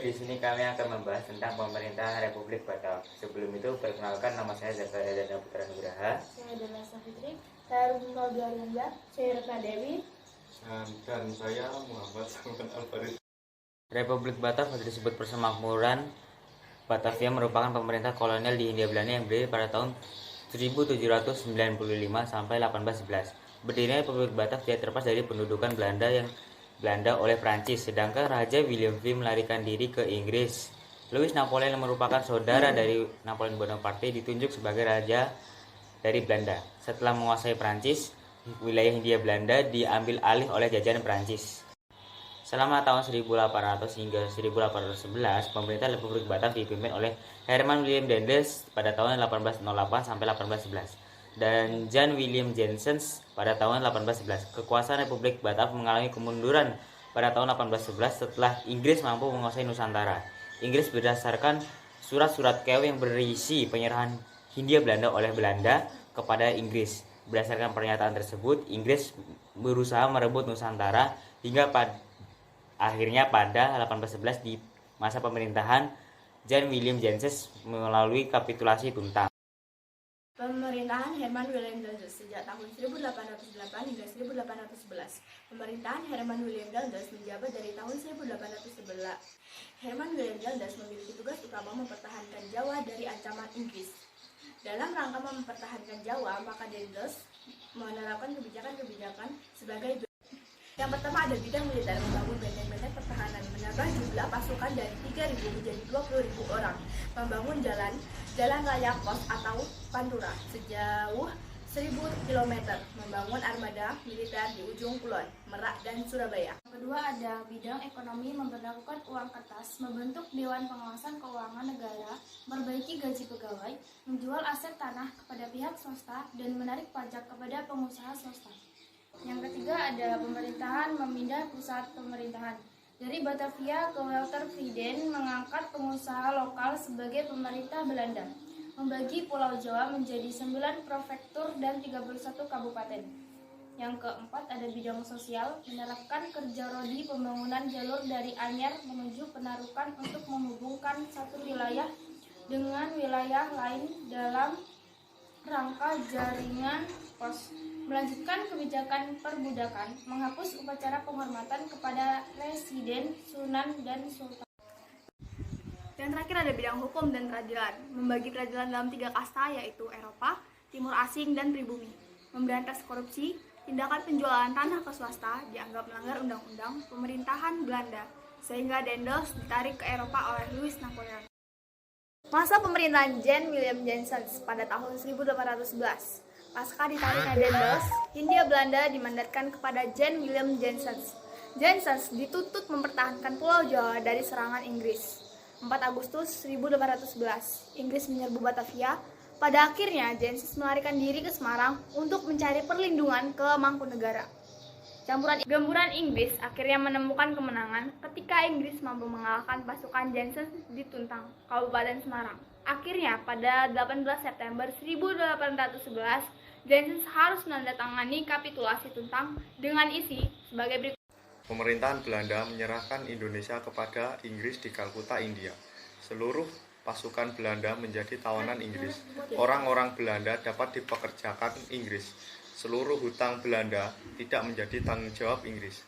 di sini kami akan membahas tentang pemerintahan Republik Batak. Sebelum itu, perkenalkan, nama saya Zakaria Dana Putra Nugraha. Saya adalah Safitri. Saya Rumi Maulida. Saya Retna Dewi. Dan saya Muhammad Salman Al-Farid. Republik Batak atau disebut Persemakmuran Batavia merupakan pemerintah kolonial di Hindia Belanda yang berdiri pada tahun 1795 sampai 1811. Berdirinya Republik Batavia terlepas dari pendudukan Belanda oleh Prancis, sedangkan Raja William V melarikan diri ke Inggris. Louis Napoleon yang merupakan saudara dari Napoleon Bonaparte ditunjuk sebagai raja dari Belanda. Setelah menguasai Prancis, wilayah Hindia Belanda diambil alih oleh jajahan Prancis. Selama tahun 1800 hingga 1811, pemerintah Republik Batak dipimpin oleh Herman Willem Daendels pada tahun 1808 sampai 1811 dan Jan Willem Janssens pada tahun 1811. Kekuasaan Republik Batak mengalami kemunduran pada tahun 1811 setelah Inggris mampu menguasai Nusantara. Inggris berdasarkan surat-surat Kew yang berisi penyerahan Hindia Belanda oleh Belanda kepada Inggris. Berdasarkan pernyataan tersebut, Inggris berusaha merebut Nusantara hingga akhirnya pada 1811 di masa pemerintahan Jan Willem Janssens melalui kapitulasi Tuntang. Pemerintahan Herman Willem Daendels sejak tahun 1808 hingga 1811. Pemerintahan Herman Willem Daendels menjabat dari tahun 1811. Herman Willem Daendels memiliki tugas utama mempertahankan Jawa dari ancaman Inggris. Dalam rangka mempertahankan Jawa, maka Daendels menerapkan kebijakan-kebijakan sebagai yang pertama ada bidang militer, membangun benteng-benteng pertahanan, menambah jumlah pasukan dari 3.000 menjadi 20.000 orang, membangun jalan raya pos atau pantura sejauh 1.000 km, membangun armada militer di ujung kulon, Merak dan Surabaya. Yang kedua ada bidang ekonomi, memperlakukan uang kertas, membentuk Dewan Pengawasan Keuangan Negara, memperbaiki gaji pegawai, menjual aset tanah kepada pihak swasta, dan menarik pajak kepada pengusaha swasta. Yang ketiga ada pemerintahan, memindah pusat pemerintahan dari Batavia ke Weltervreden, mengangkat pengusaha lokal sebagai pemerintah Belanda, membagi Pulau Jawa menjadi 9 prefektur dan 31 kabupaten. Yang keempat ada bidang sosial, menerapkan kerja rodi, pembangunan jalur dari Anyar menuju Penarukan untuk menghubungkan satu wilayah dengan wilayah lain dalam rangka jaringan pos. Melanjutkan kebijakan perbudakan, menghapus upacara penghormatan kepada residen, sunan, dan sultan. Dan terakhir ada bidang hukum dan peradilan, membagi peradilan dalam 3 kasta yaitu Eropa, Timur Asing, dan Pribumi. Memberantas korupsi, tindakan penjualan tanah ke swasta dianggap melanggar undang-undang pemerintahan Belanda, sehingga Daendels ditarik ke Eropa oleh Louis Napoleon. Masa pemerintahan Jan Willem Janssens pada tahun 1811. Pasca ditariknya Daendels, Hindia Belanda dimandatkan kepada Jan Willem Janssens. Janssens dituntut mempertahankan Pulau Jawa dari serangan Inggris. 4 Agustus 1811, Inggris menyerbu Batavia. Pada akhirnya, Janssens melarikan diri ke Semarang untuk mencari perlindungan ke Mangkunegara. Gempuran Inggris akhirnya menemukan kemenangan ketika Inggris mampu mengalahkan pasukan Janssens di Tuntang, Kabupaten Semarang. Akhirnya, pada 18 September 1811, Janssens harus menandatangani kapitulasi Tuntang dengan isi sebagai berikut. Pemerintahan Belanda menyerahkan Indonesia kepada Inggris di Kalkuta, India. Seluruh pasukan Belanda menjadi tawanan Inggris. Orang-orang Belanda dapat dipekerjakan Inggris. Seluruh hutang Belanda tidak menjadi tanggung jawab Inggris.